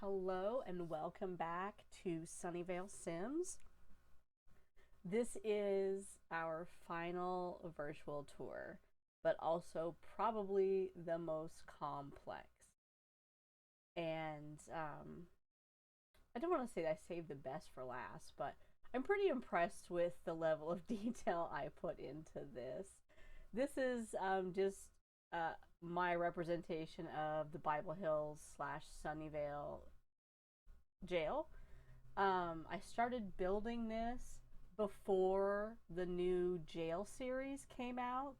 Hello and welcome back to Sunnyvale Sims. This is our final virtual tour, but also probably the most complex. And I don't want to say I saved the best for last, but I'm pretty impressed with the level of detail I put into this. This is just my representation of the Bible Hills / Sunnyvale jail. I started building this before the new jail series came out.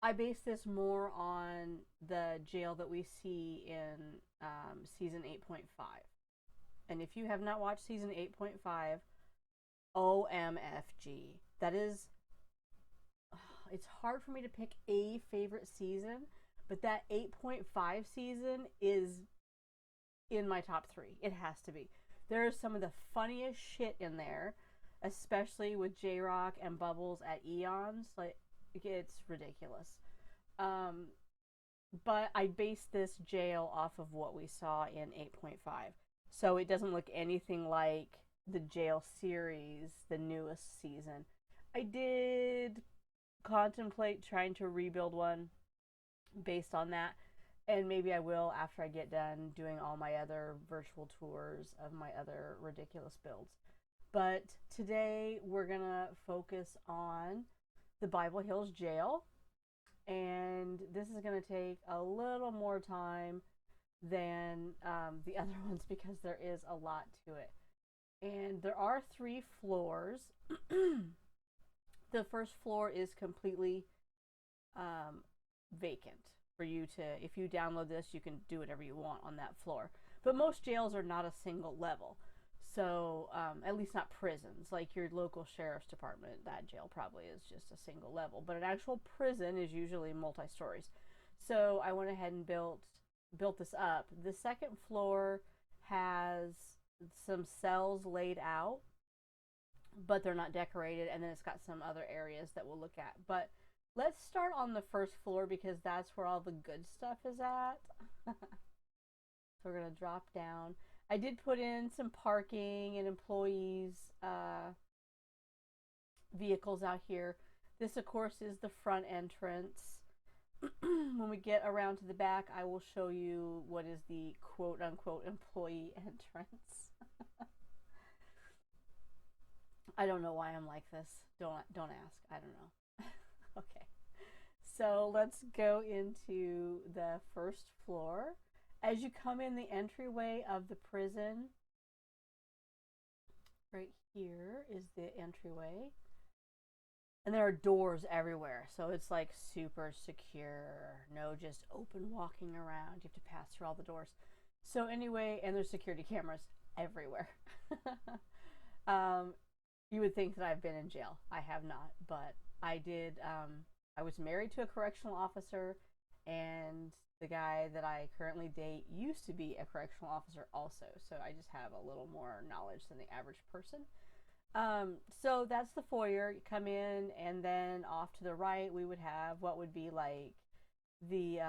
I based this more on the jail that we see in season 8.5. And if you have not watched season 8.5, OMFG. That is, it's hard for me to pick a favorite season, but that 8.5 season is in my top 3. It has to be. There is some of the funniest shit in there, especially with J-Rock and Bubbles at Eons. Like, it's ridiculous. But I based this jail off of what we saw in 8.5. So it doesn't look anything like the jail series, the newest season. I did contemplate trying to rebuild one based on that, and maybe I will after I get done doing all my other virtual tours of my other ridiculous builds. But today we're gonna focus on the Bible Hills jail, and this is gonna take a little more time than the other ones because there is a lot to it. And there are 3 floors. The first floor is completely vacant for you to, if you download this, you can do whatever you want on that floor. But most jails are not a single level. So, at least not prisons. Like your local sheriff's department, that jail probably is just a single level. But an actual prison is usually multi-stories. So I went ahead and built this up. The second floor has some cells laid out, but they're not decorated, and then it's got some other areas that we'll look at. But let's start on the first floor because that's where all the good stuff is at. So we're gonna drop down. I did put in some parking and employees' vehicles out here. This, of course, is the front entrance. When we get around to the back, I will show you what is the quote-unquote employee entrance. I don't know why I'm like this. Don't ask. I don't know. Okay. So let's go into the first floor. As you come in the entryway of the prison, right here is the entryway. And there are doors everywhere, so it's like super secure. No just open walking around. You have to pass through all the doors. So anyway, and there's security cameras everywhere. You would think that I've been in jail. I have not, but I did. I was married to a correctional officer, and the guy that I currently date used to be a correctional officer also. So I just have a little more knowledge than the average person. So that's the foyer. You come in, and then off to the right, we would have what would be like the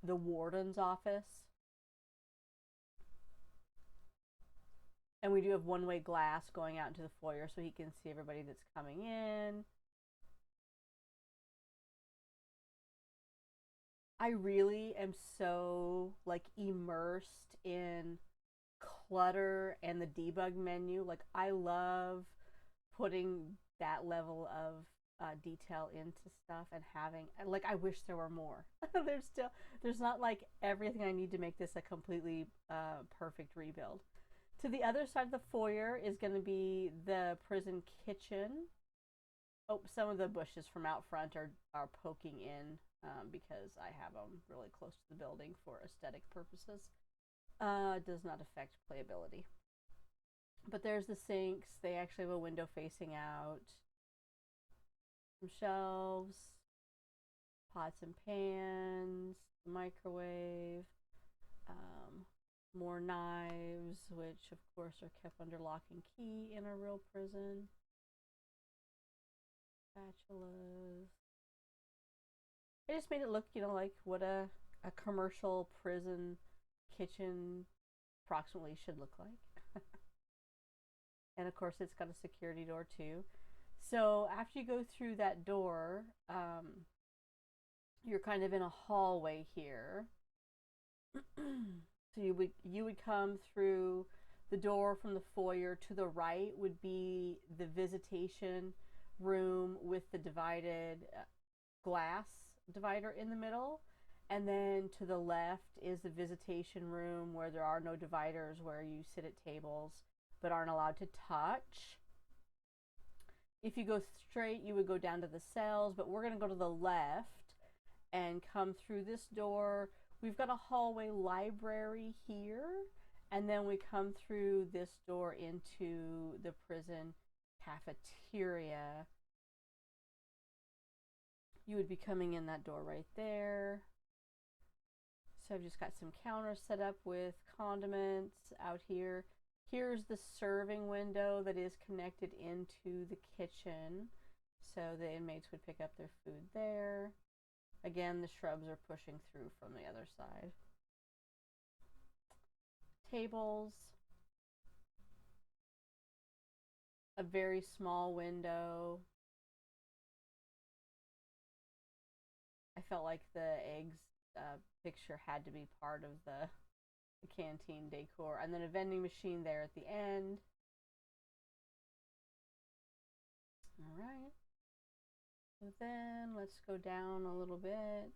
warden's office. And we do have one-way glass going out into the foyer so he can see everybody that's coming in. I really am so like immersed in clutter and the debug menu. Like, I love putting that level of detail into stuff and having, like, I wish there were more. There's not like everything I need to make this a completely perfect rebuild. To the other side of the foyer is going to be the prison kitchen. Oh, some of the bushes from out front are poking in because I have them really close to the building for aesthetic purposes. Does not affect playability. But there's the sinks. They actually have a window facing out. Some shelves, pots and pans, microwave, more knives, which of course are kept under lock and key in a real prison. Spatulas. I just made it look, like what a commercial prison kitchen approximately should look like. And of course, it's got a security door too. So after you go through that door, you're kind of in a hallway here. So you would come through the door from the foyer. To the right would be the visitation room with the divided glass divider in the middle. And then to the left is the visitation room where there are no dividers, where you sit at tables but aren't allowed to touch. If you go straight, you would go down to the cells, but we're going to go to the left and come through this door. We've got a hallway library here, and then we come through this door into the prison cafeteria. You would be coming in that door right there. So I've just got some counters set up with condiments out here. Here's the serving window that is connected into the kitchen, so the inmates would pick up their food there. Again, the shrubs are pushing through from the other side. Tables. A very small window. I felt like the eggs picture had to be part of the canteen decor. And then a vending machine there at the end. All right. So then let's go down a little bit,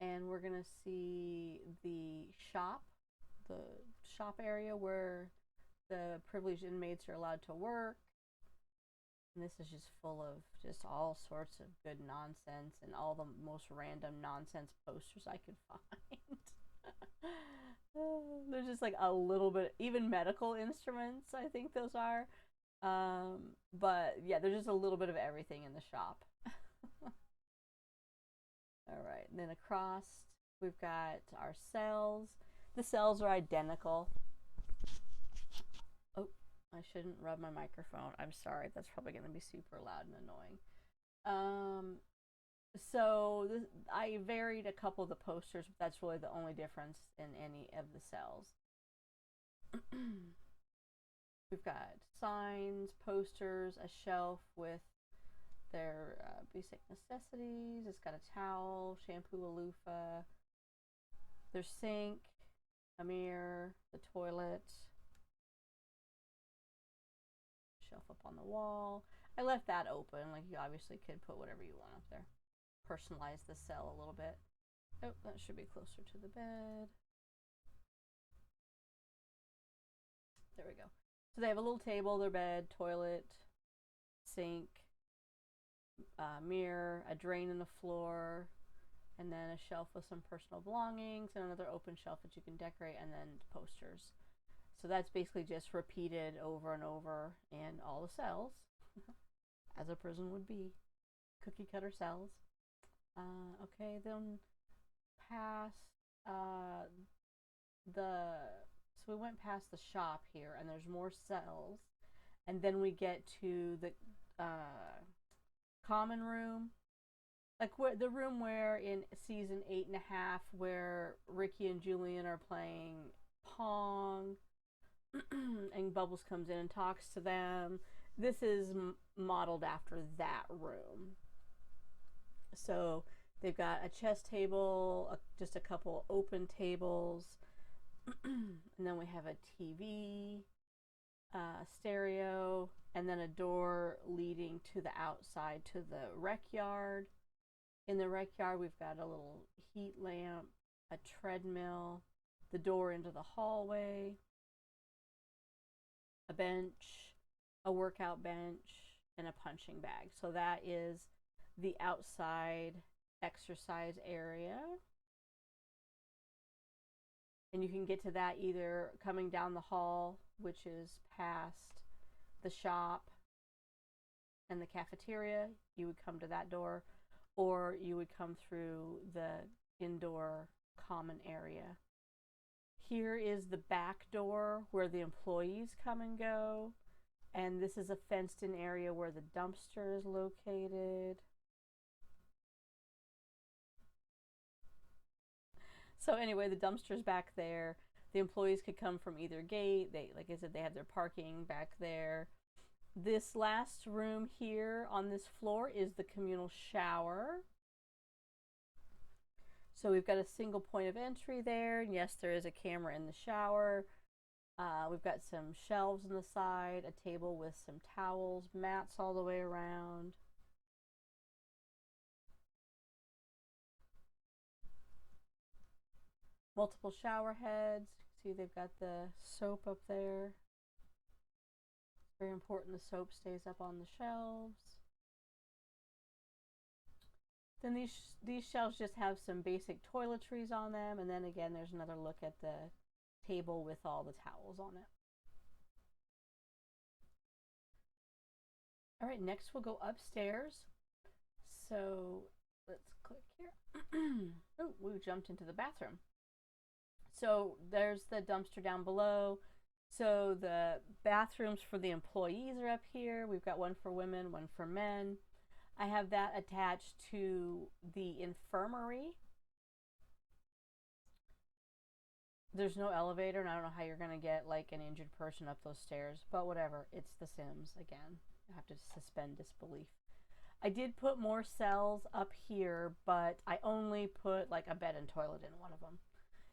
and we're gonna see the shop area where the privileged inmates are allowed to work. And this is just full of just all sorts of good nonsense and all the most random nonsense posters I could find. There's just like a little bit, even medical instruments, I think those are. But yeah, there's just a little bit of everything in the shop. All right, and then across we've got our cells. The cells are identical. Oh, I shouldn't rub my microphone. I'm sorry, that's probably going to be super loud and annoying. So I varied a couple of the posters, but that's really the only difference in any of the cells. We've got signs, posters, a shelf with their basic necessities. It's got a towel, shampoo, a loofah, their sink, a mirror, the toilet, shelf up on the wall. I left that open, like you obviously could put whatever you want up there. Personalize the cell a little bit. Oh, that should be closer to the bed. There we go. So they have a little table, their bed, toilet, sink, mirror, a drain in the floor, and then a shelf with some personal belongings, and another open shelf that you can decorate, and then posters. So that's basically just repeated over and over in all the cells, as a prison would be. Cookie cutter cells. Okay, then past so we went past the shop here, and there's more cells, and then we get to the common room, like the room where in season 8.5, where Ricky and Julian are playing Pong, and Bubbles comes in and talks to them. This is modeled after that room. So they've got a chess table, just a couple open tables, and then we have a TV, stereo, and then a door leading to the outside to the rec yard. In the rec yard, we've got a little heat lamp, a treadmill, the door into the hallway, a bench, a workout bench, and a punching bag. So that is the outside exercise area. And you can get to that either coming down the hall, which is past the shop and the cafeteria. You would come to that door, or you would come through the indoor common area. Here is the back door where the employees come and go. And this is a fenced in area where the dumpster is located. So anyway, the dumpster's back there. The employees could come from either gate. They, like I said, they have their parking back there. This last room here on this floor is the communal shower. So we've got a single point of entry there. And yes, there is a camera in the shower. We've got some shelves on the side, a table with some towels, mats all the way around. Multiple shower heads. See, they've got the soap up there. It's very important the soap stays up on the shelves. Then these shelves just have some basic toiletries on them, and then again there's another look at the table with all the towels on it. All right, next we'll go upstairs. So let's click here. Oh, we jumped into the bathroom. So there's the dumpster down below. So the bathrooms for the employees are up here. We've got one for women, one for men. I have that attached to the infirmary. There's no elevator, and I don't know how you're going to get like an injured person up those stairs, but whatever. It's The Sims again. I have to suspend disbelief. I did put more cells up here, but I only put like a bed and toilet in one of them.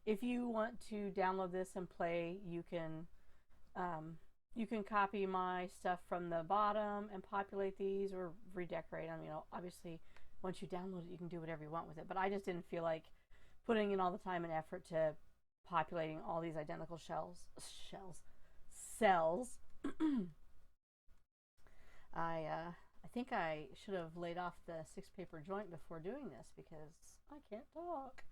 If you want to download this and play, you can copy my stuff from the bottom and populate these or redecorate them. You know, obviously, once you download it, you can do whatever you want with it. But I just didn't feel like putting in all the time and effort to populating all these identical cells. I think I should have laid off the 6-paper joint before doing this because I can't talk.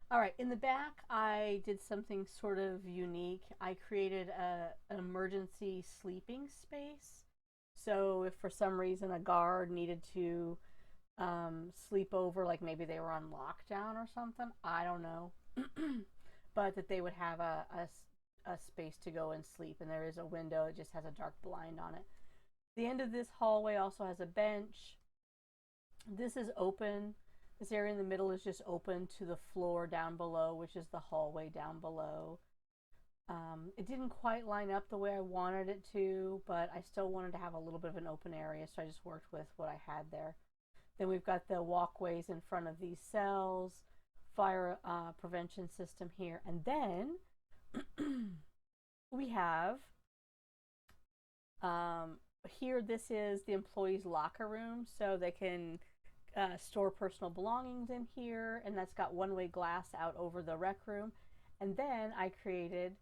All right, in the back, I did something sort of unique. I created an emergency sleeping space. So if for some reason a guard needed to sleep over, like maybe they were on lockdown or something, I don't know, but that they would have a space to go and sleep. And there is a window, it just has a dark blind on it. The end of this hallway also has a bench. This is open. This area in the middle is just open to the floor down below, which is the hallway down below. It didn't quite line up the way I wanted it to, but I still wanted to have a little bit of an open area, so I just worked with what I had there. Then we've got the walkways in front of these cells, fire prevention system here, and then we have here, this is the employees' locker room, so they can store personal belongings in here, and that's got one-way glass out over the rec room. And then I created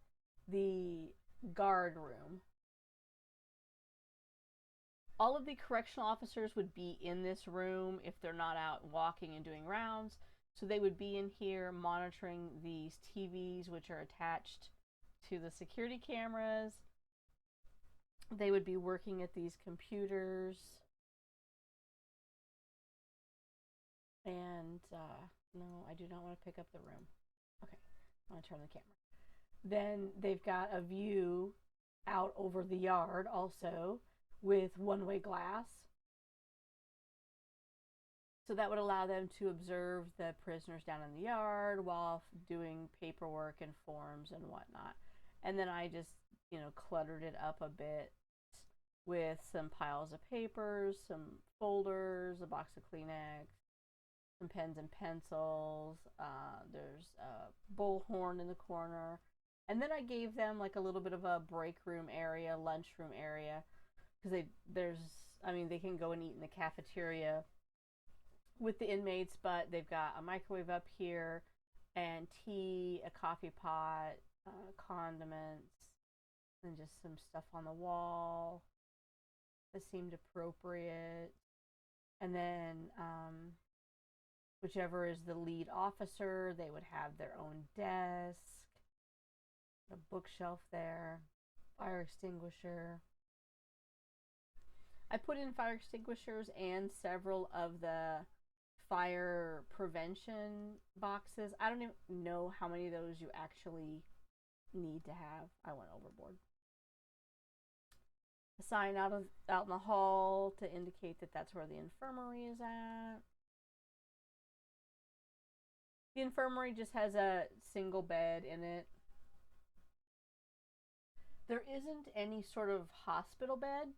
the guard room. All of the correctional officers would be in this room if they're not out walking and doing rounds. So they would be in here monitoring these TVs, which are attached to the security cameras. They would be working at these computers. And no, I do not want to pick up the room. Okay, I want to turn the camera. Then they've got a view out over the yard also with one-way glass. So that would allow them to observe the prisoners down in the yard while doing paperwork and forms and whatnot. And then I just, you know, cluttered it up a bit with some piles of papers, some folders, a box of Kleenex, some pens and pencils. There's a bullhorn in the corner. And then I gave them like a little bit of a break room area, lunchroom area, because they can go and eat in the cafeteria with the inmates, but they've got a microwave up here and tea, a coffee pot, condiments, and just some stuff on the wall that seemed appropriate. And then whichever is the lead officer, they would have their own desk, a bookshelf there, fire extinguisher. I put in fire extinguishers and several of the fire prevention boxes. I don't even know how many of those you actually need to have. I went overboard. A sign out in the hall to indicate that that's where the infirmary is at. The infirmary just has a single bed in it. There isn't any sort of hospital bed.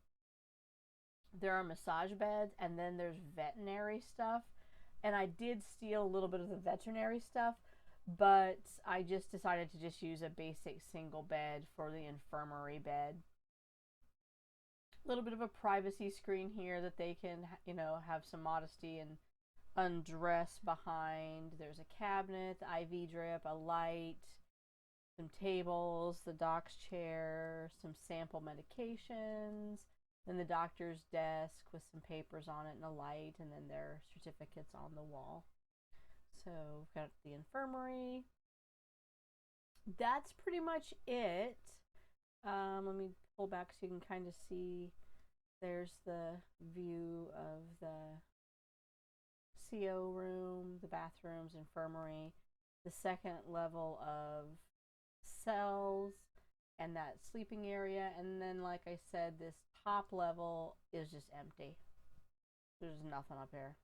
There are massage beds, and then there's veterinary stuff. And I did steal a little bit of the veterinary stuff, but I just decided to just use a basic single bed for the infirmary bed. A little bit of a privacy screen here that they can, have some modesty and undress behind. There's a cabinet, the IV drip, a light, some tables, the doc's chair, some sample medications, then the doctor's desk with some papers on it and a light, and then their certificates on the wall. So we've got the infirmary. That's pretty much it. Let me pull back so you can kind of see. There's the view of the CO room, the bathrooms, infirmary, the second level of cells, and that sleeping area. And then, like I said, this top level is just empty. There's nothing up here.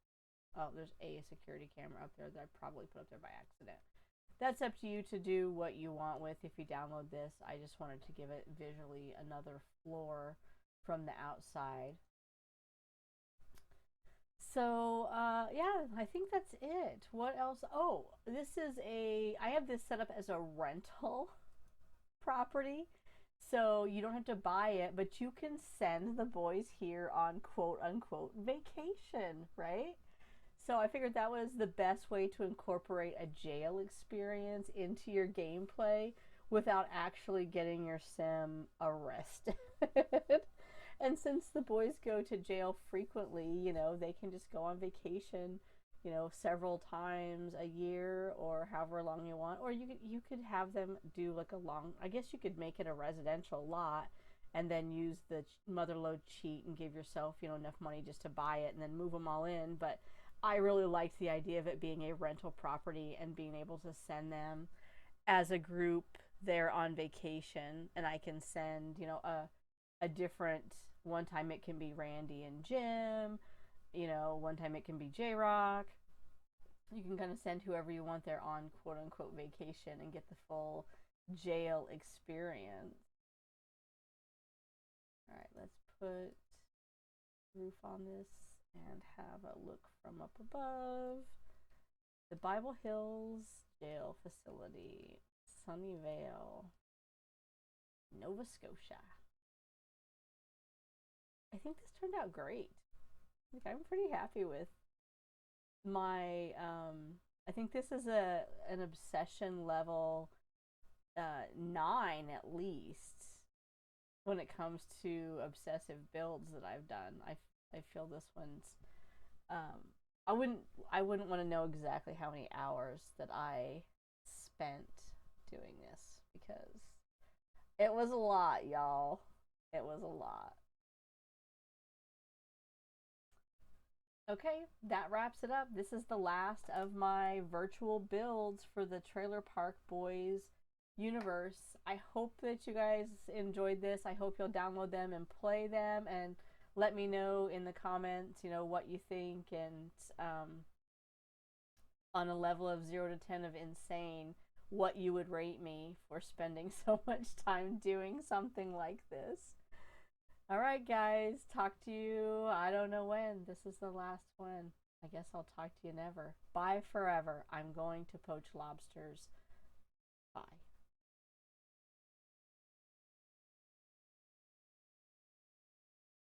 Oh, there's a security camera up there that I probably put up there by accident. That's up to you to do what you want with if you download this. I just wanted to give it visually another floor from the outside. So, yeah, I think that's it. What else? Oh, I have this set up as a rental property. So you don't have to buy it, but you can send the boys here on quote unquote vacation, right? So I figured that was the best way to incorporate a jail experience into your gameplay without actually getting your sim arrested. And since the boys go to jail frequently, they can just go on vacation, several times a year or however long you want. Or you could have them do like I guess you could make it a residential lot and then use the motherload cheat and give yourself, enough money just to buy it and then move them all in. But I really liked the idea of it being a rental property and being able to send them as a group there on vacation. And I can send, a different, one time it can be Randy and Jim, one time it can be J-Rock. You can kind of send whoever you want there on quote unquote vacation and get the full jail experience. All right, let's put roof on this and have a look from up above. The Bible Hills Jail Facility, Sunnyvale, Nova Scotia. I think this turned out great. I'm pretty happy with my I think this is an obsession level 9 at least when it comes to obsessive builds that I've done. I feel this one's I wouldn't want to know exactly how many hours that I spent doing this because it was a lot, y'all. It was a lot. Okay, that wraps it up. This is the last of my virtual builds for the Trailer Park Boys universe. I hope that you guys enjoyed this. I hope you'll download them and play them and let me know in the comments, what you think, and on a level of 0 to 10 of insane, what you would rate me for spending so much time doing something like this. All right, guys, talk to you. I don't know when. This is the last one. I guess I'll talk to you never. Bye forever. I'm going to poach lobsters. Bye.